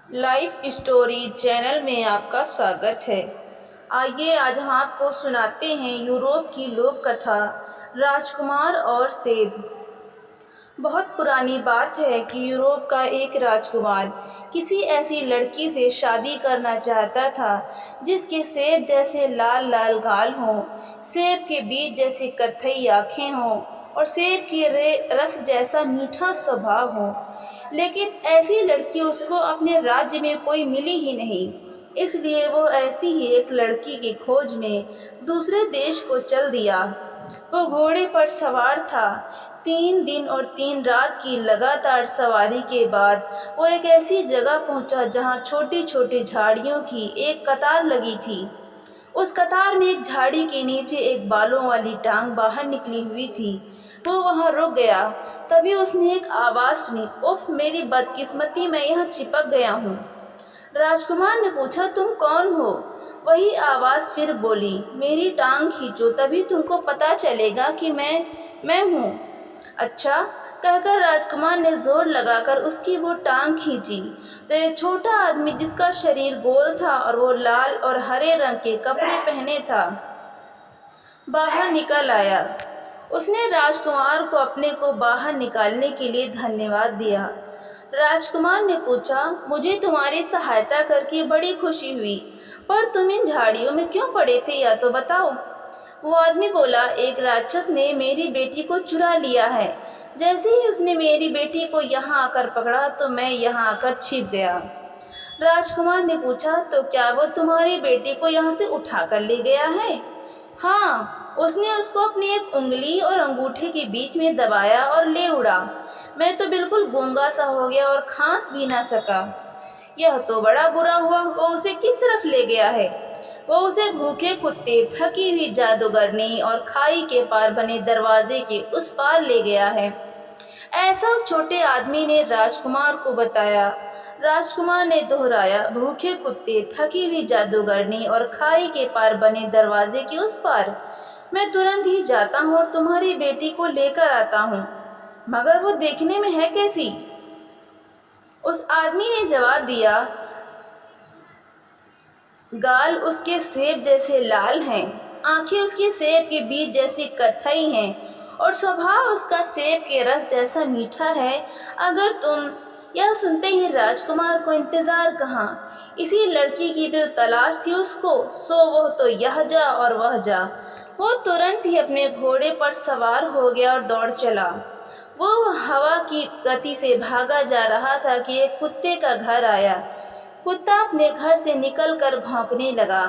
Life story channel में आपका स्वागत है। आइए आज हम आपको सुनाते हैं यूरोप की लोक कथा राजकुमार और सेब। बहुत पुरानी बात है कि यूरोप का एक राजकुमार किसी ऐसी लड़की से शादी करना चाहता था जिसके सेब जैसे लाल लाल गाल हों, सेब के बीज जैसे कत्थई आँखें हों और सेब के रस जैसा मीठा स्वभाव हो। लेकिन ऐसी लड़की उसको अपने राज्य में कोई मिली ही नहीं, इसलिए वो ऐसी ही एक लड़की की खोज में दूसरे देश को चल दिया। वो घोड़े पर सवार था। 3 दिन और 3 रात की लगातार सवारी के बाद वो एक ऐसी जगह पहुंचा जहां छोटी छोटी झाड़ियों की एक कतार लगी थी। उस कतार में एक झाड़ी के नीचे एक बालों वाली टांग बाहर निकली हुई थी। वो वहां रुक गया। तभी उसने एक आवाज़ सुनी, उफ मेरी बदकिस्मती, मैं यहाँ चिपक गया हूँ। राजकुमार ने पूछा, तुम कौन हो? वही आवाज़ फिर बोली, मेरी टांग खींचो, तभी तुमको पता चलेगा कि मैं हूँ। अच्छा, कहकर राजकुमार ने जोर लगाकर उसकी वो टांग खींची तो एक छोटा आदमी जिसका शरीर गोल था और वो लाल और हरे रंग के कपड़े पहने था, बाहर निकल आया। उसने राजकुमार को अपने को बाहर निकालने के लिए धन्यवाद दिया। राजकुमार ने पूछा, मुझे तुम्हारी सहायता करके बड़ी खुशी हुई, पर तुम इन झाड़ियों में क्यों पड़े थे, या तो बताओ। वो आदमी बोला, एक राक्षस ने मेरी बेटी को चुरा लिया है। जैसे ही उसने मेरी बेटी को यहाँ आकर पकड़ा तो मैं यहाँ आकर छिप गया। राजकुमार ने पूछा, तो क्या वो तुम्हारी बेटी को यहाँ से उठा कर ले गया है? हाँ, उसने उसको अपनी एक उंगली और अंगूठे के बीच में दबाया और ले उड़ा। मैं तो बिल्कुल गूंगा सा हो गया और खांस भी ना सका। यह तो बड़ा बुरा हुआ। वो उसे किस तरफ ले गया है? वो उसे भूखे कुत्ते, थकी हुई जादूगरनी और खाई के पार बने दरवाजे के उस पार ले गया है। ऐसा उस छोटे आदमी ने राजकुमार को बताया। राजकुमार ने दोहराया, भूखे कुत्ते, थकी हुई जादूगरनी और खाई के पार बने दरवाजे के उस पार। मैं तुरंत ही जाता हूँ और तुम्हारी बेटी को लेकर आता हूँ। मगर वो देखने में है कैसी? उस आदमी ने जवाब दिया, गाल उसके सेब जैसे लाल हैं, आंखें उसके सेब के बीज जैसी कत्थई हैं और स्वभाव उसका सेब के रस जैसा मीठा है। अगर तुम यह सुनते ही राजकुमार को इंतजार कहाँ, इसी लड़की की जो तलाश थी उसको, सो वो तो यह जा और वह जा। वो तुरंत ही अपने घोड़े पर सवार हो गया और दौड़ चला। वो हवा की गति से भागा जा रहा था कि एक कुत्ते का घर आया। कुत्ता अपने घर से निकलकर भौंकने लगा।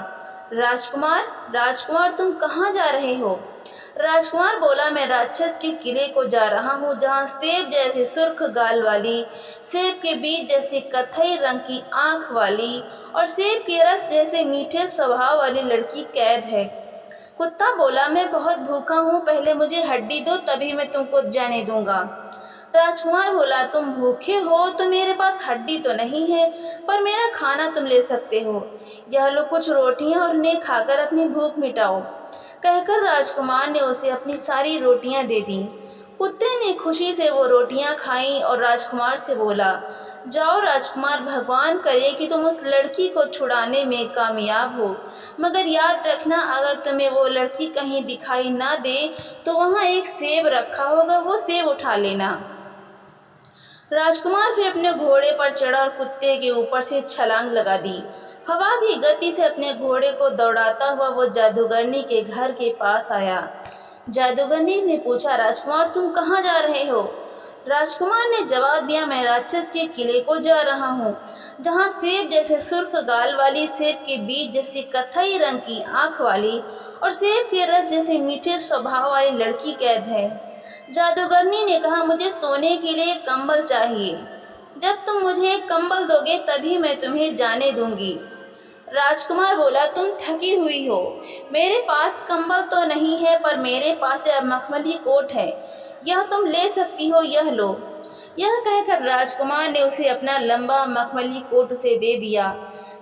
राजकुमार, राजकुमार, तुम कहाँ जा रहे हो? राजकुमार बोला, मैं राक्षस के किले को जा रहा हूँ जहाँ सेब जैसे सुर्ख गाल वाली, सेब के बीज जैसे कत्थई रंग की आँख वाली और सेब के रस जैसे मीठे स्वभाव वाली लड़की कैद है। कुत्ता बोला, मैं बहुत भूखा हूँ, पहले मुझे हड्डी दो, तभी मैं तुमको जाने दूंगा। राजकुमार बोला, तुम भूखे हो तो मेरे पास हड्डी तो नहीं है, पर मेरा खाना तुम ले सकते हो। यह लो कुछ रोटियां और उन्हें खाकर अपनी भूख मिटाओ। कहकर राजकुमार ने उसे अपनी सारी रोटियां दे दी। कुत्ते ने खुशी से वो रोटियां खाईं और राजकुमार से बोला, जाओ राजकुमार, भगवान करे कि तुम उस लड़की को छुड़ाने में कामयाब हो। मगर याद रखना, अगर तुम्हें वो लड़की कहीं दिखाई ना दे तो वहाँ एक सेब रखा होगा, वो सेब उठा लेना। राजकुमार फिर अपने घोड़े पर चढ़ा और कुत्ते के ऊपर से छलांग लगा दी। हवा की गति से अपने घोड़े को दौड़ाता हुआ वो जादूगरनी के घर के पास आया। जादूगरनी ने पूछा, राजकुमार तुम कहाँ जा रहे हो? राजकुमार ने जवाब दिया, मैं राक्षस के किले को जा रहा हूँ जहाँ सेब जैसे सुर्ख गाल वाली, सेब के बीज जैसी कत्थई रंग की आँख वाली और सेब के रस जैसे मीठे स्वभाव वाली लड़की कैद है। जादूगरनी ने कहा, मुझे सोने के लिए एक कंबल चाहिए। जब तुम मुझे एक कंबल दोगे तभी मैं तुम्हें जाने दूंगी। राजकुमार बोला, तुम थकी हुई हो, मेरे पास कंबल तो नहीं है, पर मेरे पास यह मखमली कोट है, यह तुम ले सकती हो, यह लो। यह कहकर राजकुमार ने उसे अपना लंबा मखमली कोट उसे दे दिया।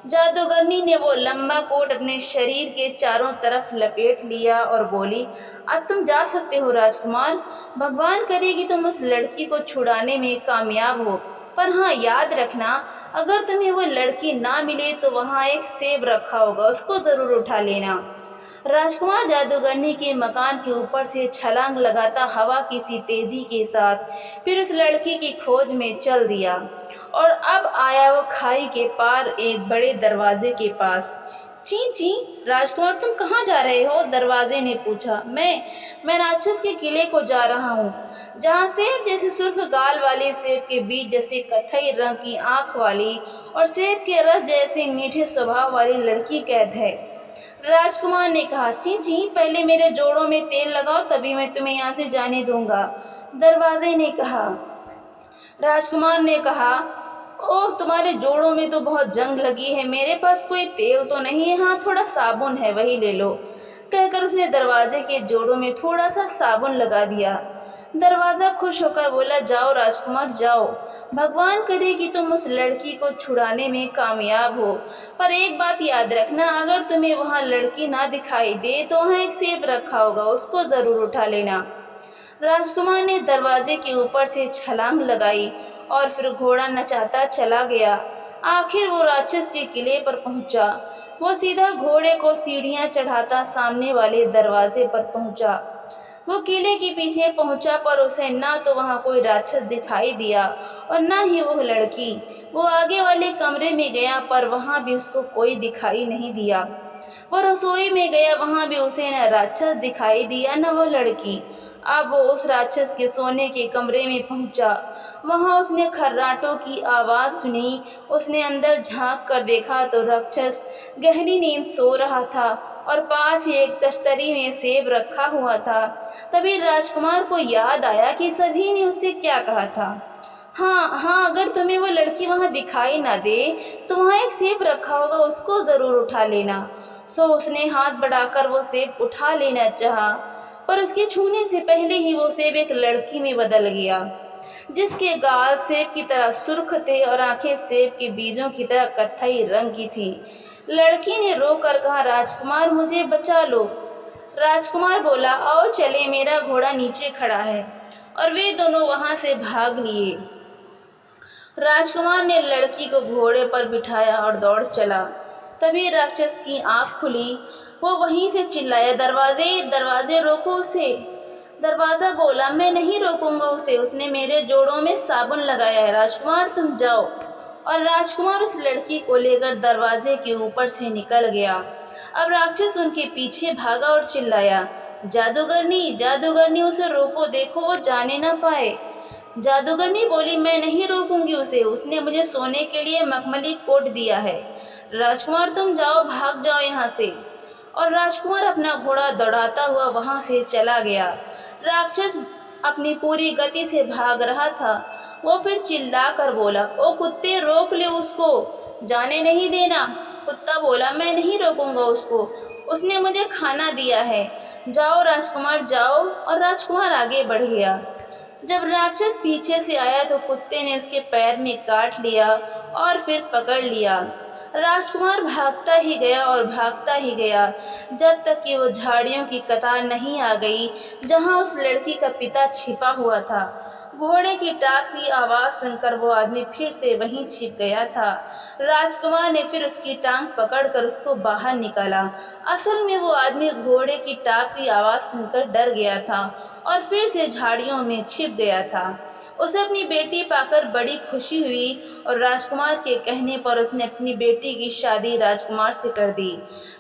जादूगरनी ने वो लंबा कोट अपने शरीर के चारों तरफ लपेट लिया और बोली, अब तुम जा सकते हो राजकुमार। भगवान करे कि तुम उस लड़की को छुड़ाने में कामयाब हो। पर हाँ, याद रखना, अगर तुम्हें वो लड़की ना मिले तो वहाँ एक सेब रखा होगा, उसको ज़रूर उठा लेना। राजकुमार जादूगरनी के मकान के ऊपर से छलांग लगाता हवा की सी तेजी के साथ फिर उस लड़की की खोज में चल दिया और अब आया वो खाई के पार एक बड़े दरवाजे के पास। ची ची, राजकुमार तुम कहाँ जा रहे हो? दरवाजे ने पूछा। मैं राक्षस के किले को जा रहा हूँ, जहाँ सेब जैसे सुर्ख गाल वाली, सेब के बीज जैसे कथई रंग की आंख वाली और सेब के रस जैसे मीठे स्वभाव वाली लड़की कैद है। राजकुमार ने कहा। चींची, पहले मेरे जोड़ों में तेल लगाओ, तभी मैं तुम्हें यहाँ से जाने दूंगा, दरवाजे ने कहा। राजकुमार ने कहा, ओह, तुम्हारे जोड़ों में तो बहुत जंग लगी है, मेरे पास कोई तेल तो नहीं है, हाँ थोड़ा साबुन है, वही ले लो, कहकर उसने दरवाजे के जोड़ों में थोड़ा सा साबुन लगा दिया। दरवाज़ा खुश होकर बोला, जाओ राजकुमार जाओ, भगवान करे कि तुम उस लड़की को छुड़ाने में कामयाब हो, पर एक बात याद रखना, अगर तुम्हें वहाँ लड़की ना दिखाई दे तो वहाँ एक सेब रखा होगा, उसको ज़रूर उठा लेना। राजकुमार ने दरवाजे के ऊपर से छलांग लगाई और फिर घोड़ा नचाता चला गया। आखिर वो राक्षस के किले पर पहुंचा। वो सीधा घोड़े को सीढ़ियां चढ़ाता सामने वाले दरवाजे पर पहुंचा। वो किले के पीछे पहुंचा, पर उसे ना तो वहां कोई राक्षस दिखाई दिया और ना ही वो लड़की। वो आगे वाले कमरे में गया, पर वहां भी उसको कोई दिखाई नहीं दिया। वो रसोई में गया, वहां भी उसे न राक्षस दिखाई दिया न वो लड़की। अब वो उस राक्षस के सोने के कमरे में पहुंचा। वहां उसने खर्राटों की आवाज़ सुनी। उसने अंदर झांक कर देखा तो राक्षस गहरी नींद सो रहा था और पास ही एक तश्तरी में सेब रखा हुआ था। तभी राजकुमार को याद आया कि सभी ने उससे क्या कहा था। हाँ, अगर तुम्हें वो लड़की वहाँ दिखाई ना दे तो वहाँ एक सेब रखा होगा, उसको ज़रूर उठा लेना। सो उसने हाथ बढ़ाकर वो सेब उठा लेना चाहा, पर उसके छूने से पहले ही वो सेब एक लड़की में बदल गया, जिसके गाल सेब की तरह सुर्ख थे और आंखें सेब के बीजों की तरह कत्थई रंग की थी। लड़की ने रोकर कहा, राजकुमार मुझे बचा लो। राजकुमार बोला, आओ चले, मेरा घोड़ा नीचे खड़ा है। और वे दोनों वहां से भाग लिए। राजकुमार ने लड़की को घोड़े पर बिठाया और दौड़ चला। तभी राक्षस की आंख खुली। वो वहीं से चिल्लाया, दरवाजे दरवाजे रोको उसे। दरवाज़ा बोला, मैं नहीं रोकूंगा उसे, उसने मेरे जोड़ों में साबुन लगाया है, राजकुमार तुम जाओ। और राजकुमार उस लड़की को लेकर दरवाजे के ऊपर से निकल गया। अब राक्षस उनके पीछे भागा और चिल्लाया, जादूगरनी जादूगरनी, उसे रोको, देखो वो जाने ना पाए। जादूगरनी बोली, मैं नहीं रोकूंगी उसे, उसने मुझे सोने के लिए मखमली कोट दिया है। राजकुमार तुम जाओ, भाग जाओ यहाँ से। और राजकुमार अपना घोड़ा दौड़ाता हुआ वहां से चला गया। राक्षस अपनी पूरी गति से भाग रहा था। वो फिर चिल्ला कर बोला, ओ कुत्ते, रोक ले उसको, जाने नहीं देना। कुत्ता बोला, मैं नहीं रोकूंगा उसको, उसने मुझे खाना दिया है, जाओ राजकुमार जाओ। और राजकुमार आगे बढ़ गया। जब राक्षस पीछे से आया तो कुत्ते ने उसके पैर में काट लिया और फिर पकड़ लिया। राजकुमार भागता ही गया और भागता ही गया, जब तक कि वो झाड़ियों की कतार नहीं आ गई जहां उस लड़की का पिता छिपा हुआ था। घोड़े की टाप की आवाज़ सुनकर वो आदमी फिर से वहीं छिप गया था। राजकुमार ने फिर उसकी टांग पकड़कर उसको बाहर निकाला। असल में वो आदमी घोड़े की टाप की आवाज़ सुनकर डर गया था और फिर से झाड़ियों में छिप गया था। उसे अपनी बेटी पाकर बड़ी खुशी हुई और राजकुमार के कहने पर उसने अपनी बेटी की शादी राजकुमार से कर दी।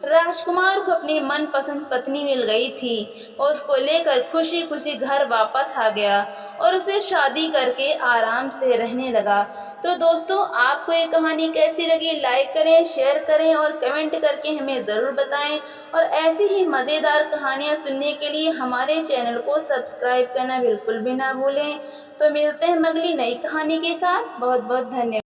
राजकुमार को अपनी मनपसंद पत्नी मिल गई थी और उसको लेकर खुशी खुशी घर वापस आ गया और उसे शादी करके आराम से रहने लगा। तो दोस्तों, आपको ये कहानी कैसी लगी? लाइक करें, शेयर करें और कमेंट करके हमें ज़रूर बताएं। और ऐसी ही मज़ेदार कहानियाँ सुनने के लिए हमारे चैनल को सब्सक्राइब करना बिल्कुल भी ना भूलें। तो मिलते हैं अगली नई कहानी के साथ। बहुत बहुत धन्यवाद।